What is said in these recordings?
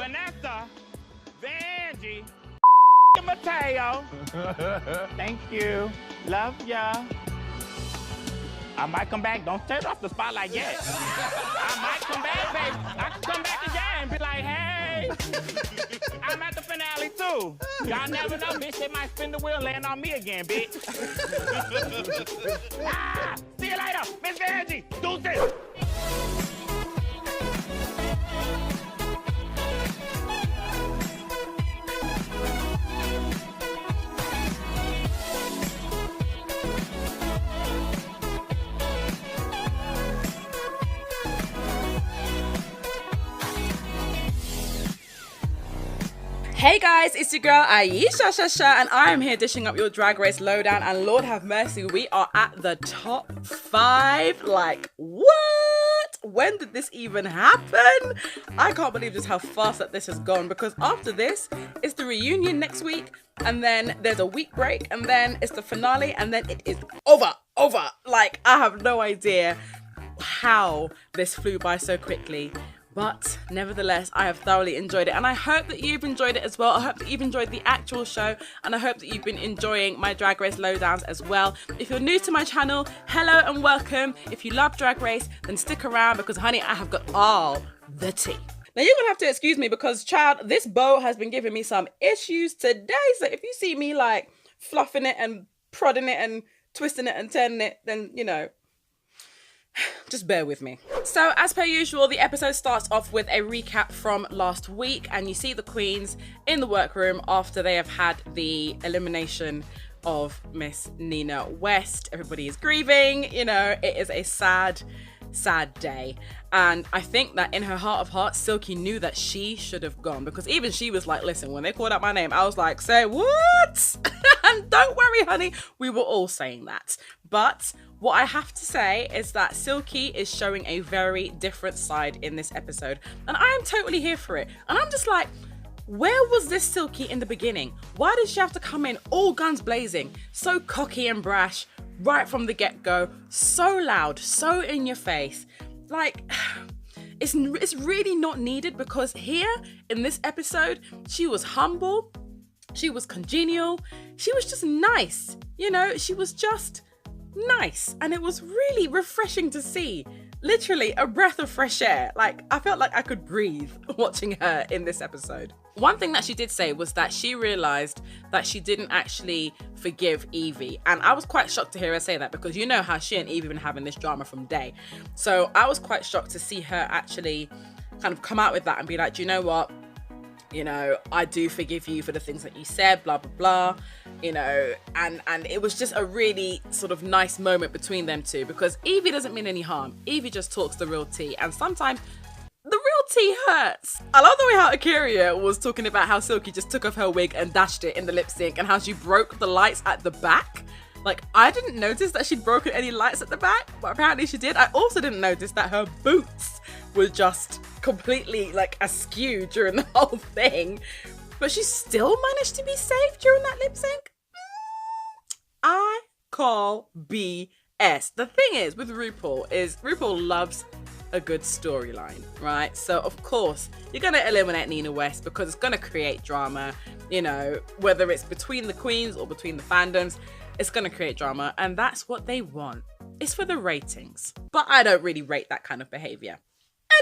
Vanessa, Vanjie, Mateo. Thank you. Love ya. I might come back. Don't turn off the spotlight yet. I might come back, babe. I can come back again and be like, hey, I'm at the finale too. Y'all never know, bitch. They might spin the wheel and land on me again, bitch. See you later, Miss Vanjie. Deuces. Hey guys, it's your girl Ayesha and I am here dishing up your Drag Race lowdown, and Lord have mercy, we are at the top 5. Like, what? When did this even happen? I can't believe just how fast that this has gone, because after this, it's the reunion next week, and then there's a week break, and then it's the finale, and then it is over. Like, I have no idea how this flew by so quickly. But nevertheless, I have thoroughly enjoyed it, and I hope that you've enjoyed it as well. I hope that you've enjoyed the actual show, and I hope that you've been enjoying my Drag Race lowdowns as well. If you're new to my channel, hello and welcome. If you love Drag Race, then stick around, because honey, I have got all the tea. Now you're gonna have to excuse me, because child, this bow has been giving me some issues today. So if you see me like fluffing it and prodding it and twisting it and turning it, then you know, just bear with me. So as per usual, the episode starts off with a recap from last week, and you see the queens in the workroom after they have had the elimination of Miss Nina West. Everybody is grieving, you know, it is a sad day. And I think that in her heart of hearts, Silky knew that she should have gone, because even she was like, listen, when they called out my name, I was like, say what? And don't worry, honey, we were all saying that. But what I have to say is that Silky is showing a very different side in this episode, and I am totally here for it. And I'm just like, where was this Silky in the beginning? Why did she have to come in all guns blazing, so cocky and brash right from the get-go, so loud, so in your face? Like, it's really not needed, because here in this episode, she was humble, she was congenial, she was just nice, you know, she was just nice, and it was really refreshing to see. Literally a breath of fresh air. Like, I felt like I could breathe watching her in this episode. One thing that she did say was that she realized that she didn't actually forgive Evie, and I was quite shocked to hear her say that, because you know how she and Evie been having this drama from day. So I was quite shocked to see her actually kind of come out with that and be like, do you know what, you know, I do forgive you for the things that you said, blah blah blah, you know. And it was just a really sort of nice moment between them two, because Evie doesn't mean any harm. Evie just talks the real tea, and sometimes the real tea hurts. I love the way how Akira was talking about how Silky just took off her wig and dashed it in the lip sync, and how she broke the lights at the back. Like, I didn't notice that she'd broken any lights at the back, but apparently she did. I also didn't notice that her boots were just completely like askew during the whole thing, but she still managed to be safe during that lip sync. I call BS. The thing is with RuPaul loves a good storyline, right? So of course you're gonna eliminate Nina West, because it's gonna create drama, you know, whether it's between the queens or between the fandoms, it's gonna create drama, and that's what they want. It's for the ratings. But I don't really rate that kind of behavior.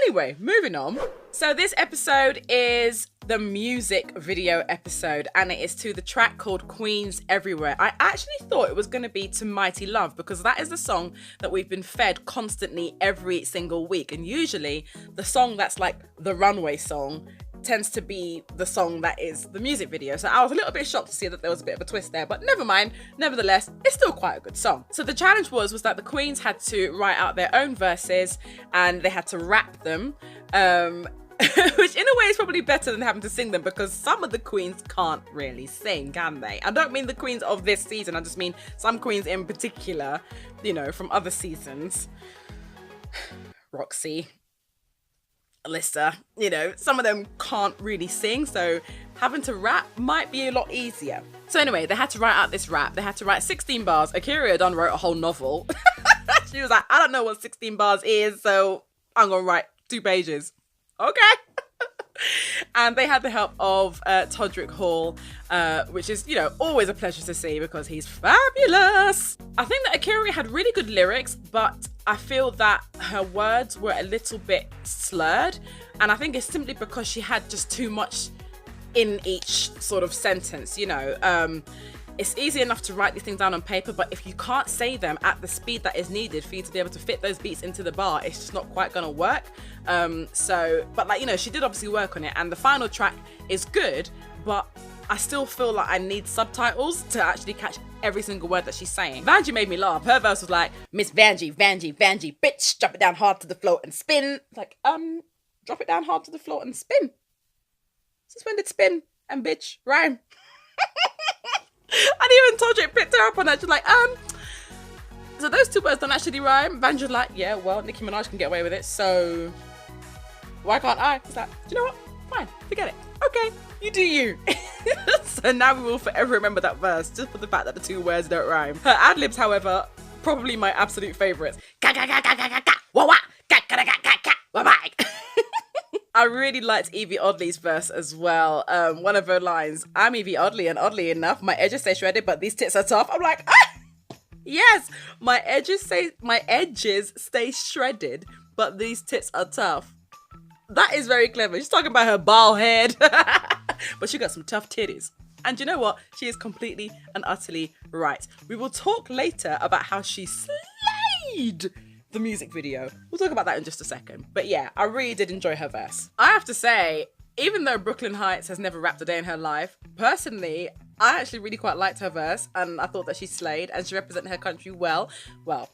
Anyway, moving on. So this episode is the music video episode, and it is to the track called Queens Everywhere. I actually thought it was going to be to Mighty Love, because that is the song that we've been fed constantly every single week. And usually the song that's like the Runway song tends to be the song that is the music video. So I was a little bit shocked to see that there was a bit of a twist there, but never mind. Nevertheless, it's still quite a good song. So the challenge was that the queens had to write out their own verses, and they had to rap them, which in a way is probably better than having to sing them, because some of the queens can't really sing, can they? I don't mean the queens of this season, I just mean some queens in particular, you know, from other seasons. Roxy, Alyssa, you know, some of them can't really sing, so having to rap might be a lot easier. So anyway, they had to write out this rap. They had to write 16 bars. Akira done wrote a whole novel. She was like, I don't know what 16 bars is, so I'm gonna write 2 pages. Okay. And they had the help of Todrick Hall, which is, you know, always a pleasure to see because he's fabulous. I think that Akira had really good lyrics, but I feel that her words were a little bit slurred. And I think it's simply because she had just too much in each sort of sentence, you know. It's easy enough to write these things down on paper, but if you can't say them at the speed that is needed for you to be able to fit those beats into the bar, it's just not quite gonna work. But like, you know, she did obviously work on it, and the final track is good, but I still feel like I need subtitles to actually catch every single word that she's saying. Vanjie made me laugh. Her verse was like, Miss Vanjie, Vanjie, Vanjie, bitch, drop it down hard to the floor and spin. Like, drop it down hard to the floor and spin. Since when did spin and bitch rhyme? And even Todrick picked her up on that. She's like, so those two words don't actually rhyme. Vanjie's like, yeah, well, Nicki Minaj can get away with it, so why can't I? It's like, do you know what? Fine, forget it. Okay, you do you. So now we will forever remember that verse, just for the fact that the two words don't rhyme. Her ad-libs, however, probably my absolute favourites. I really liked Evie Oddly's verse as well. One of her lines, I'm Evie Oddly, and oddly enough, my edges stay shredded, but these tits are tough. I'm like, ah! Yes, my edges stay shredded, but these tits are tough. That is very clever. She's talking about her bald head, but she got some tough titties. And you know what? She is completely and utterly right. We will talk later about how she slayed the music video. We'll talk about that in just a second. But yeah, I really did enjoy her verse. I have to say, even though Brooklyn Heights has never rapped a day in her life, personally, I actually really quite liked her verse, and I thought that she slayed and she represented her country well. Well,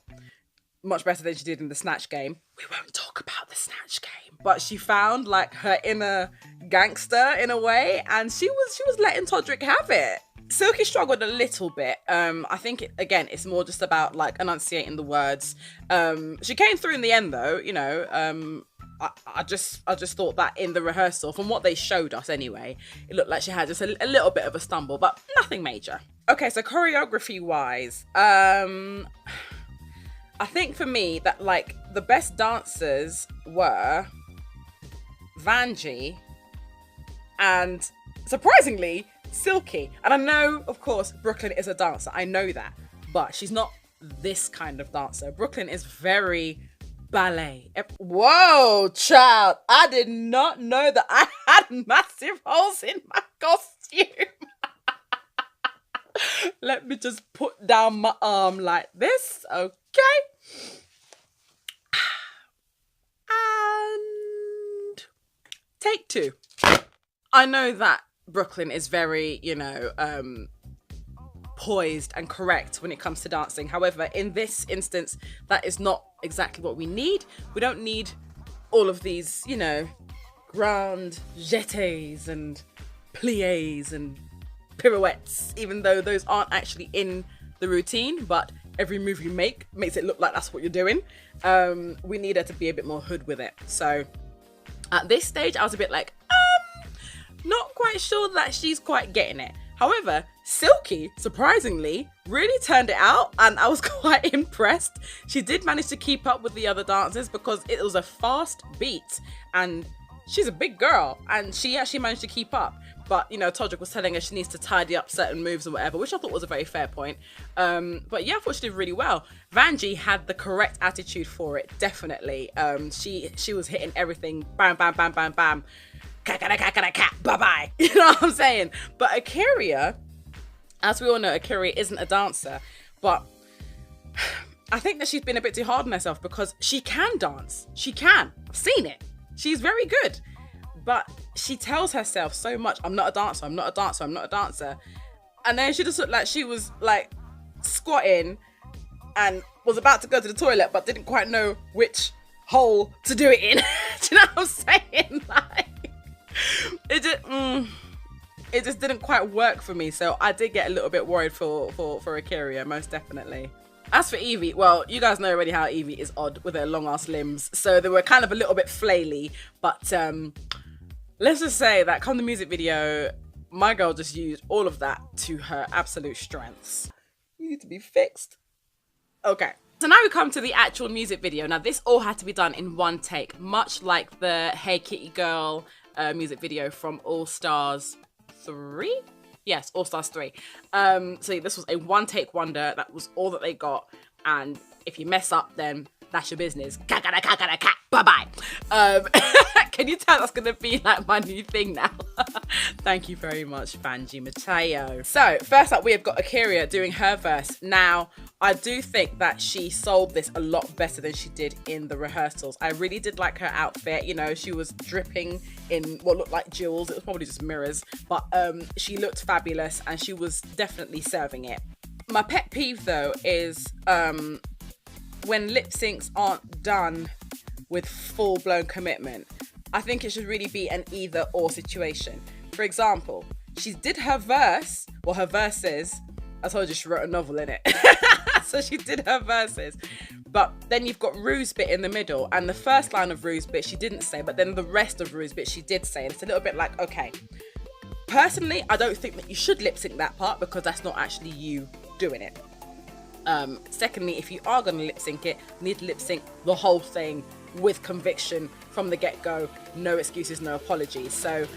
much better than she did in the Snatch game. We won't talk about the Snatch game. But she found like her inner gangster in a way, and she was letting Todrick have it. Silky struggled a little bit. I think it's more just about like enunciating the words. She came through in the end though, you know. I just thought that in the rehearsal, from what they showed us anyway, it looked like she had just a little bit of a stumble, but nothing major. Okay, so choreography wise, I think for me that like the best dancers were Vanjie and surprisingly Silky. And I know, of course, Brooklyn is a dancer. I know that. But she's not this kind of dancer. Brooklyn is very ballet. Whoa, child. I did not know that I had massive holes in my costume. Let me just put down my arm like this. Okay. And take two. I know that Brooklyn is very, you know, poised and correct when it comes to dancing. However, in this instance, that is not exactly what we need. We don't need all of these, you know, grand jetés and pliés and pirouettes, even though those aren't actually in the routine, but every move you make makes it look like that's what you're doing. We need her to be a bit more hood with it. So at this stage, I was a bit like, not quite sure that she's quite getting it. However, Silky, surprisingly, really turned it out, and I was quite impressed. She did manage to keep up with the other dancers because it was a fast beat, and she's a big girl, and she actually managed to keep up. But, you know, Todrick was telling her she needs to tidy up certain moves or whatever, which I thought was a very fair point. But yeah, I thought she did really well. Vanjie had the correct attitude for it, definitely. She was hitting everything, bam, bam, bam, bam, bam. Bye-bye. You know what I'm saying? But Akira, as we all know, Akira isn't a dancer, but I think that she's been a bit too hard on herself because she can dance. She can. I've seen it. She's very good. But she tells herself so much, I'm not a dancer, I'm not a dancer, I'm not a dancer. And then she just looked like she was like squatting and was about to go to the toilet but didn't quite know which hole to do it in. Do you know what I'm saying? Like, it just didn't quite work for me. So I did get a little bit worried for Akira, most definitely. As for Evie, well, you guys know already how Evie is odd with her long ass limbs. So they were kind of a little bit flaily, but let's just say that come the music video, my girl just used all of that to her absolute strengths. You need to be fixed. Okay. So now we come to the actual music video. Now this all had to be done in one take, much like the Hey Kitty Girl music video from All Stars 3. Yes, All Stars 3. So this was a one-take wonder. That was all that they got. And if you mess up, then that's your business. Bye-bye. Can you tell that's going to be like my new thing now? Thank you very much, Vanjie Mateo. So, first up, we have got Akira doing her verse. Now, I do think that she sold this a lot better than she did in the rehearsals. I really did like her outfit. You know, she was dripping in what looked like jewels. It was probably just mirrors. But she looked fabulous and she was definitely serving it. My pet peeve, though, is when lip syncs aren't done with full-blown commitment. I think it should really be an either-or situation. For example, she did her verse, well, her verses. I told you she wrote a novel in it. So she did her verses. But then you've got Rue's bit in the middle, and the first line of Rue's bit she didn't say, but then the rest of Rue's bit she did say. And it's a little bit like, okay, personally, I don't think that you should lip sync that part because that's not actually you doing it. Secondly, if you are going to lip sync it, you need to lip sync the whole thing with conviction from the get-go. No excuses, no apologies. So,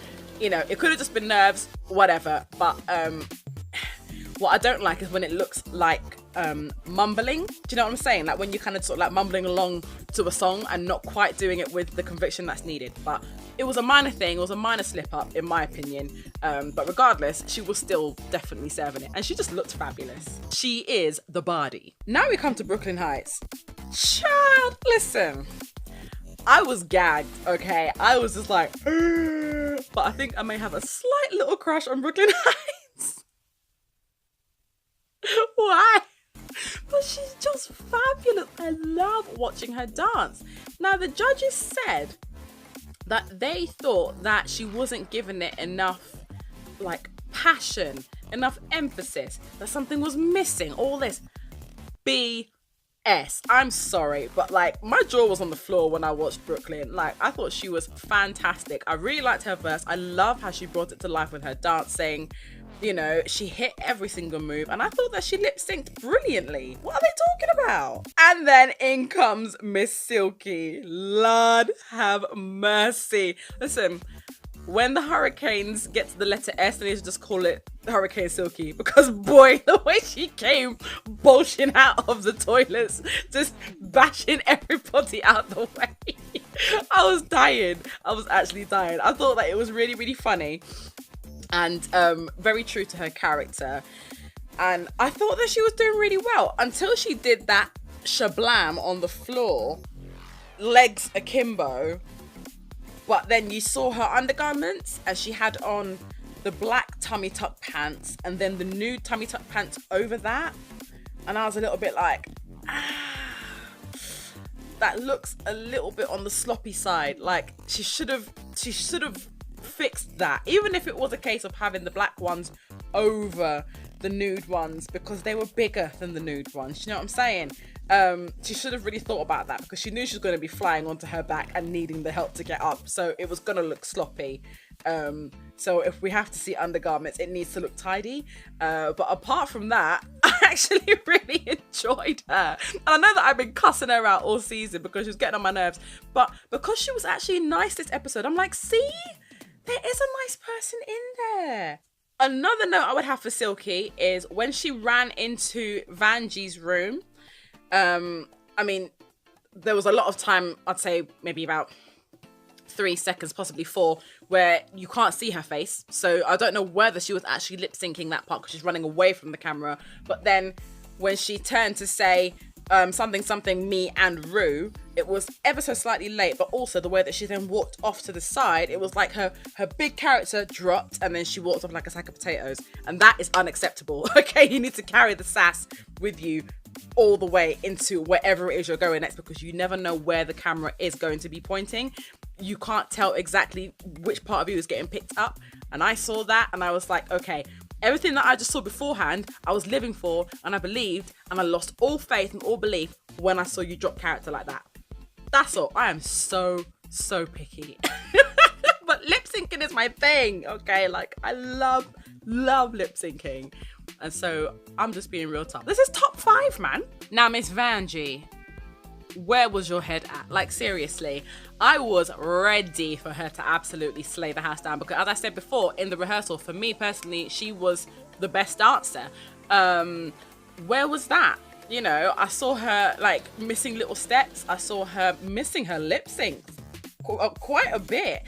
you know, it could have just been nerves, whatever. But what I don't like is when it looks like mumbling. Do you know what I'm saying? Like when you kind of sort of like mumbling along to a song and not quite doing it with the conviction that's needed. But it was a minor thing. It was a minor slip up, in my opinion. But regardless, she was still definitely serving it. And she just looked fabulous. She is the body. Now we come to Brooklyn Heights. Child, listen. I was gagged, okay? I was just like, but I think I may have a slight little crush on Brooklyn Heights. Why? But she's just fabulous. I love watching her dance. Now, the judges said that they thought that she wasn't giving it enough, like, passion, enough emphasis, that something was missing, all this. I'm sorry, but like my jaw was on the floor when I watched Brooklyn. Like, I thought she was fantastic. I really liked her verse. I love how she brought it to life with her dancing. You know, she hit every single move, and I thought that she lip synced brilliantly. What are they talking about? And then in comes Miss Silky. Lord have mercy. Listen, when the hurricanes get to the letter S, they need to just call it Hurricane Silky, because boy, the way she came bolting out of the toilets, just bashing everybody out the way. I was dying. I was actually dying. I thought that it was really, really funny and very true to her character. And I thought that she was doing really well until she did that shablam on the floor, legs akimbo. But then you saw her undergarments and she had on the black tummy tuck pants and then the nude tummy tuck pants over that. And I was a little bit like, that looks a little bit on the sloppy side. Like she should have fixed that. Even if it was a case of having the black ones over the nude ones because they were bigger than the nude ones. You know what I'm saying? She should have really thought about that because she knew she was going to be flying onto her back and needing the help to get up. So it was going to look sloppy. So if we have to see undergarments, it needs to look tidy. But apart from that, I actually really enjoyed her. And I know that I've been cussing her out all season because she was getting on my nerves. But because she was actually nice this episode, I'm like, see, there is a nice person in there. Another note I would have for Silky is when she ran into Vanjie's room. I mean, there was a lot of time, I'd say maybe about 3 seconds, possibly 4, where you can't see her face. So I don't know whether she was actually lip syncing that part because she's running away from the camera. But then when she turned to say something, me and Rue, it was ever so slightly late, but also the way that she then walked off to the side, it was like her big character dropped and then she walked off like a sack of potatoes. And that is unacceptable. Okay, you need to carry the sass with you all the way into wherever it is you're going next because you never know where the camera is going to be pointing. You can't tell exactly which part of you is getting picked up. And I saw that and I was like, okay, everything that I just saw beforehand, I was living for and I believed, and I lost all faith and all belief when I saw you drop character like that. That's all. I am so picky. But lip syncing is my thing, okay? Like, I love lip syncing. And so I'm just being real tough. This is top 5, man. Now, Miss Vanjie. where was your head at? Like, seriously, I was ready for her to absolutely slay the house down, because as I said before, in the rehearsal, for me personally, she was the best dancer. Where was that? You know, I saw her like missing little steps. I saw her missing her lip sync quite a bit.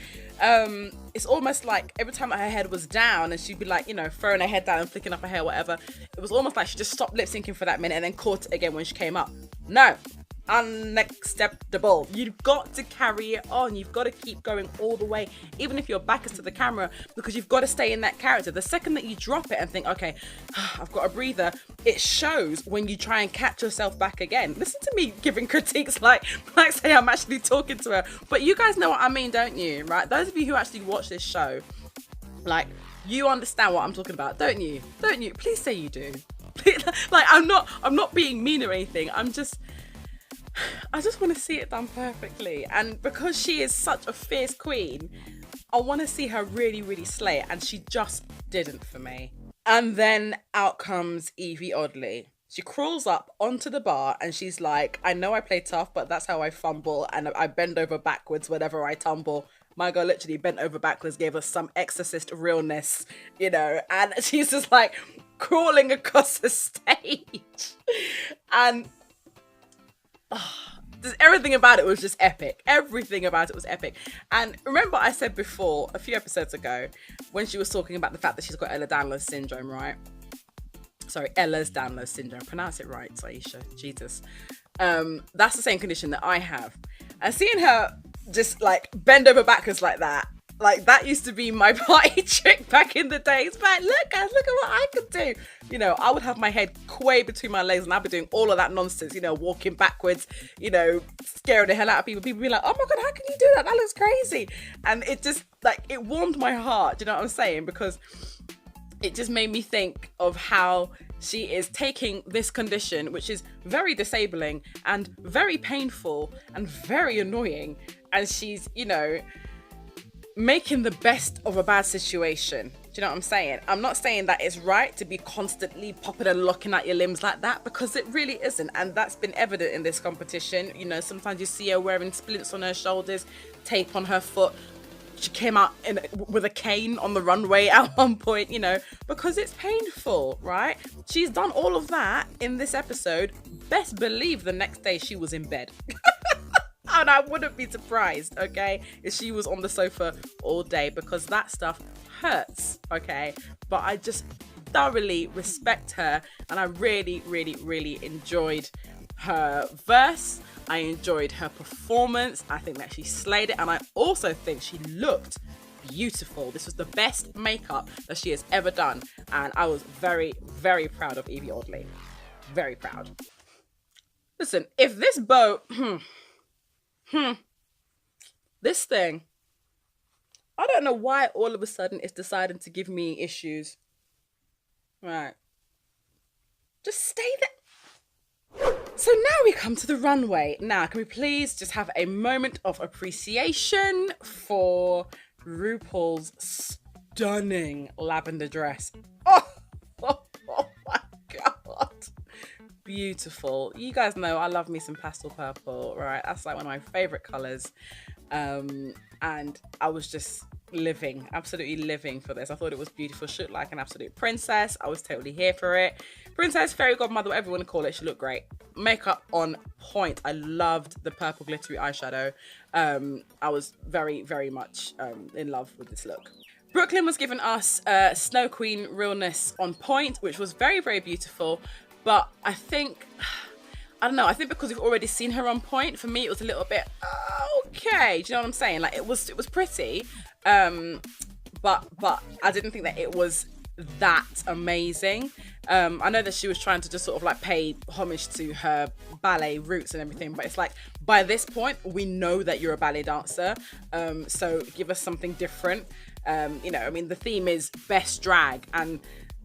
It's almost like every time her head was down and she'd be like, you know, throwing her head down and flicking up her hair, whatever, it was almost like she just stopped lip syncing for that minute and then caught it again when she came up. No, unacceptable. You've got to carry it on. You've got to keep going all the way, even if your back is to the camera, because you've got to stay in that character. The second that you drop it and think, okay, I've got a breather, it shows when you try and catch yourself back again. Listen to me giving critiques like say I'm actually talking to her, but you guys know what I mean, don't you? Right? Those of you who actually watch this show, like, you understand what I'm talking about, don't you? Don't you? Please say you do. Like, I'm not being mean or anything. I just want to see it done perfectly. And because she is such a fierce queen, I want to see her really, really slay it. And she just didn't for me. And then out comes Evie Oddly. She crawls up onto the bar and she's like, I know I play tough, but that's how I fumble. And I bend over backwards whenever I tumble. My girl literally bent over backwards, gave us some Exorcist realness, you know. And she's just like crawling across the stage. And everything about it was just epic. Everything about it was epic. And remember I said before, a few episodes ago, when she was talking about the fact that she's got Ehlers-Danlos syndrome, right? Sorry, Ehlers-Danlos syndrome. Pronounce it right, Ayesha. Jesus. That's the same condition that I have. And seeing her just like bend over backwards like that used to be my party trick back in the days. But look, guys, look at what I could do. You know, I would have my head way between my legs and I'd be doing all of that nonsense, you know, walking backwards, you know, scaring the hell out of people. People be like, oh my God, how can you do that? That looks crazy. And it just, like, it warmed my heart. Do you know what I'm saying? Because it just made me think of how she is taking this condition, which is very disabling and very painful and very annoying. And she's, you know, making the best of a bad situation. Do you know what I'm saying? I'm not saying that it's right to be constantly popping and locking out your limbs like that, because it really isn't. And that's been evident in this competition. You know, sometimes you see her wearing splints on her shoulders, tape on her foot. She came out with a cane on the runway at one point, you know, because it's painful, right? She's done all of that in this episode. Best believe the next day she was in bed. And I wouldn't be surprised, okay, if she was on the sofa all day, because that stuff hurts, okay? But I just thoroughly respect her, and I really, really, really enjoyed her verse. I enjoyed her performance. I think that she slayed it, and I also think she looked beautiful. This was the best makeup that she has ever done, and I was very, very proud of Evie Oddly. Very proud. Listen, if this bow... this thing, I don't know why all of a sudden it's deciding to give me issues. Right. Just stay there. So now we come to the runway. Now, can we please just have a moment of appreciation for RuPaul's stunning lavender dress. Oh my God. Beautiful. You guys know I love me some pastel purple, right? That's like one of my favorite colors. And I was just absolutely living for this. I thought it was beautiful. She looked like an absolute princess. I was totally here for it. Princess, fairy godmother, whatever you want to call it, she looked great. Makeup on point. I loved the purple glittery eyeshadow. I was very, very much in love with this look. Brooklyn was giving us Snow Queen realness on point, which was very, very beautiful. But I think, I don't know, I think because we've already seen her on point, for me it was a little bit, okay, do you know what I'm saying? Like, it was pretty, but I didn't think that it was that amazing. I know that she was trying to just sort of like pay homage to her ballet roots and everything, but it's like, by this point, we know that you're a ballet dancer, so give us something different. You know, I mean, the theme is best drag, and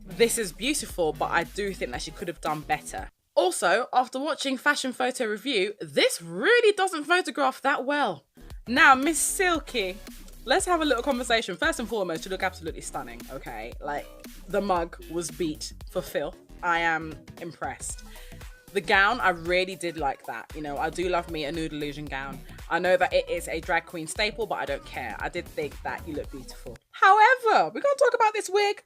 this is beautiful, but I do think that she could have done better. Also, after watching Fashion Photo Review, this really doesn't photograph that well. Now, Miss Silky, let's have a little conversation. First and foremost, you look absolutely stunning, okay? Like, the mug was beat for filth. I am impressed. The gown, I really did like that. You know, I do love me a nude illusion gown. I know that it is a drag queen staple, but I don't care. I did think that you look beautiful. However, we're going to talk about this wig.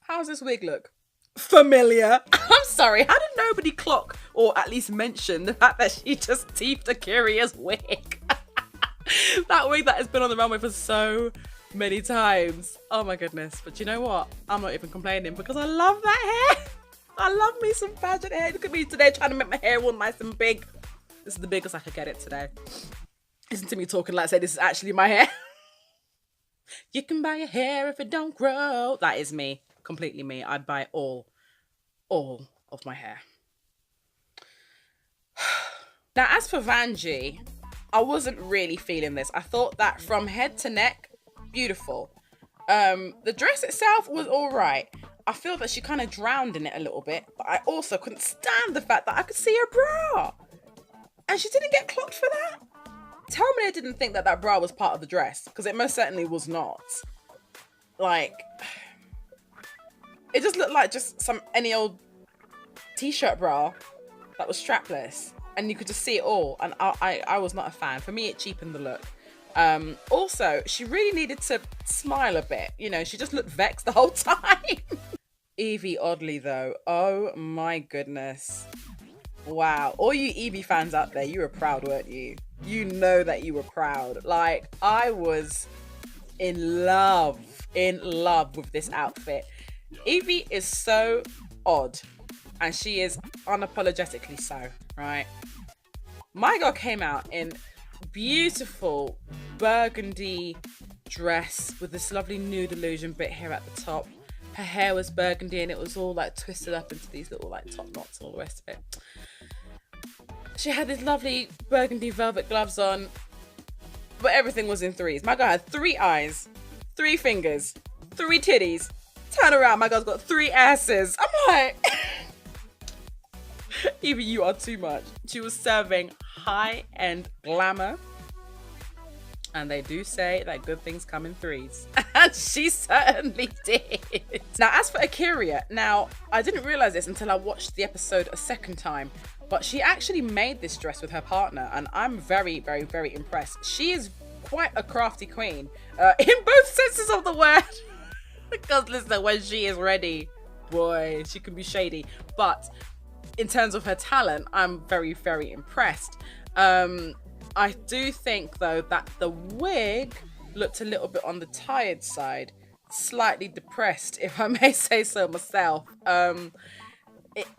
How's this wig look? Familiar. I'm sorry, how did nobody clock or at least mention the fact that she just teethed Akira's wig? That wig that has been on the runway for so many times. Oh my goodness. But you know what? I'm not even complaining because I love that hair. I love me some pageant hair. Look at me today trying to make my hair all nice and big. This is the biggest I could get it today. Listen to me talking like I say this is actually my hair. You can buy your hair if it don't grow. That is me. Completely me. I'd buy all of my hair. Now, as for Vanjie, I wasn't really feeling this. I thought that from head to neck, beautiful. The dress itself was all right. I feel that she kind of drowned in it a little bit, but I also couldn't stand the fact that I could see her bra. And she didn't get clocked for that. Tell me I didn't think that that bra was part of the dress, because it most certainly was not. Like, it just looked like just any old t-shirt bra that was strapless, and you could just see it all, and I was not a fan. For me, it cheapened the look. Also, she really needed to smile a bit. You know, she just looked vexed the whole time. Evie Oddly, though, oh my goodness. Wow, all you Evie fans out there, you were proud, weren't you? You know that you were proud. Like, I was in love with this outfit. Evie is so odd, and she is unapologetically so, right? My girl came out in beautiful burgundy dress with this lovely nude illusion bit here at the top. Her hair was burgundy and it was all like twisted up into these little like top knots and all the rest of it. She had these lovely burgundy velvet gloves on, but everything was in threes. My girl had 3 eyes, 3 fingers, 3 titties. Turn around, my girl's got 3 asses. I'm like, Evie, you are too much. She was serving high-end glamour. And they do say that good things come in threes. And she certainly did. Now, as for Akira, now, I didn't realize this until I watched the episode a second time, but she actually made this dress with her partner, and I'm very, very, very impressed. She is quite a crafty queen, in both senses of the word. Because listen, when she is ready, boy, she can be shady. But in terms of her talent, I'm very, very impressed. I do think, though, that the wig looked a little bit on the tired side, slightly depressed, if I may say so myself.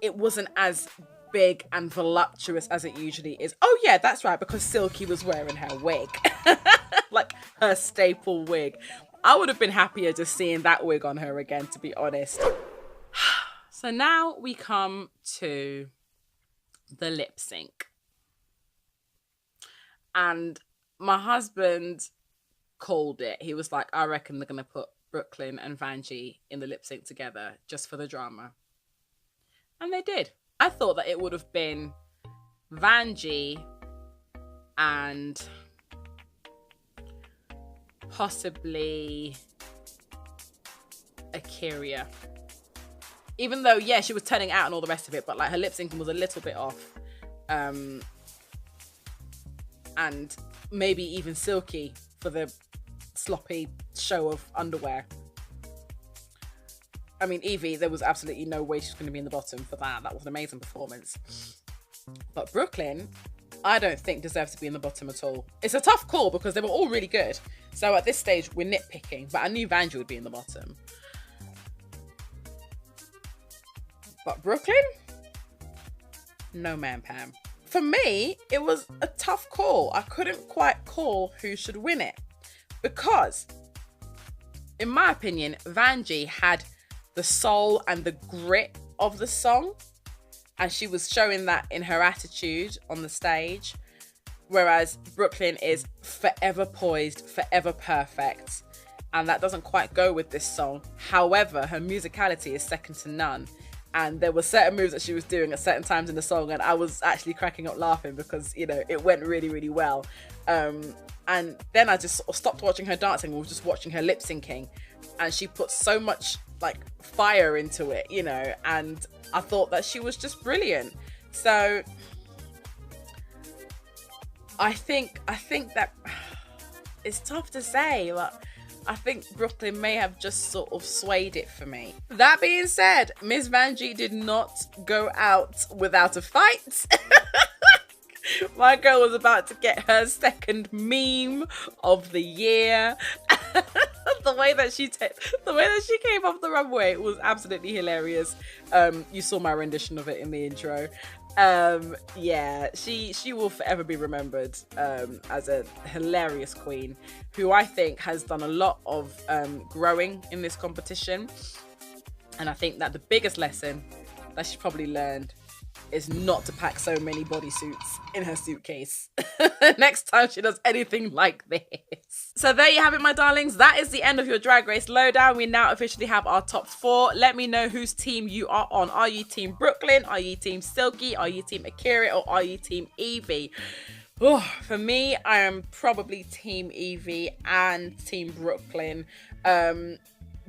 It wasn't as big and voluptuous as it usually is. Oh yeah, that's right, because Silky was wearing her wig. Like her staple wig. I would have been happier just seeing that wig on her again, to be honest. So now we come to the lip sync. And my husband called it. He was like, I reckon they're going to put Brooklyn and Vanjie in the lip sync together just for the drama. And they did. I thought that it would have been Vanjie and possibly Akira. Even though, yeah, she was turning out and all the rest of it, but like her lip syncing was a little bit off. And maybe even Silky for the sloppy show of underwear. I mean, Evie, there was absolutely no way she's going to be in the bottom for that. That was an amazing performance. But Brooklyn, I don't think deserves to be in the bottom at all. It's a tough call because they were all really good. So at this stage, we're nitpicking. But I knew Vanjie would be in the bottom. But Brooklyn? No man, Pam. For me, it was a tough call. I couldn't quite call who should win it. Because, in my opinion, Vanjie had the soul and the grit of the song. And she was showing that in her attitude on the stage. Whereas Brooklyn is forever poised, forever perfect. And that doesn't quite go with this song. However, her musicality is second to none. And there were certain moves that she was doing at certain times in the song, and I was actually cracking up laughing because, you know, it went really, really well. And then I just sort of stopped watching her dancing and was just watching her lip syncing. And she put so much like fire into it, you know, and I thought that she was just brilliant. So I think that it's tough to say, but I think Brooklyn may have just sort of swayed it for me. That being said, Miss Vanjie did not go out without a fight. My girl was about to get her second meme of the year. The way that she came off the runway was absolutely hilarious. You saw my rendition of it in the intro. Yeah, she will forever be remembered as a hilarious queen who I think has done a lot of growing in this competition. And I think that the biggest lesson that she probably learned is not to pack so many bodysuits in her suitcase next time she does anything like this. So there you have it, my darlings. That is the end of your Drag Race Lowdown. We now officially have our top 4. Let me know whose team you are on. Are you team Brooklyn? Are you team Silky? Are you team Akira? Or are you team Evie? Oh, for me, I am probably team Evie and team Brooklyn.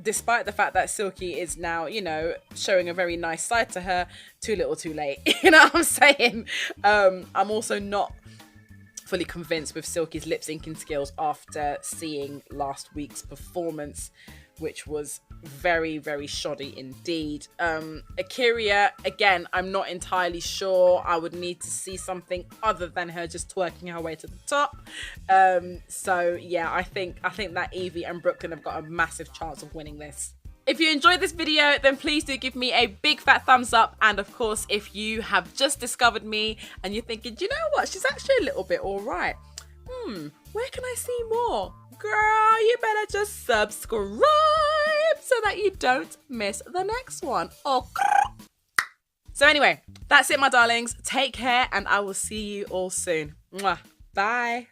Despite the fact that Silky is now, you know, showing a very nice side to her, too little too late. You know what I'm saying? I'm also not fully convinced with Silky's lip syncing skills after seeing last week's performance, which was very, very shoddy indeed. Akira, again, I'm not entirely sure. I would need to see something other than her just twerking her way to the top. So yeah, I think that Evie and Brooklyn have got a massive chance of winning this. If you enjoyed this video, then please do give me a big fat thumbs up. And of course, if you have just discovered me and you're thinking, you know what, she's actually a little bit all right. Where can I see more? Girl, you better just subscribe so that you don't miss the next one. Oh. So anyway, that's it, my darlings. Take care and I will see you all soon. Mwah. Bye.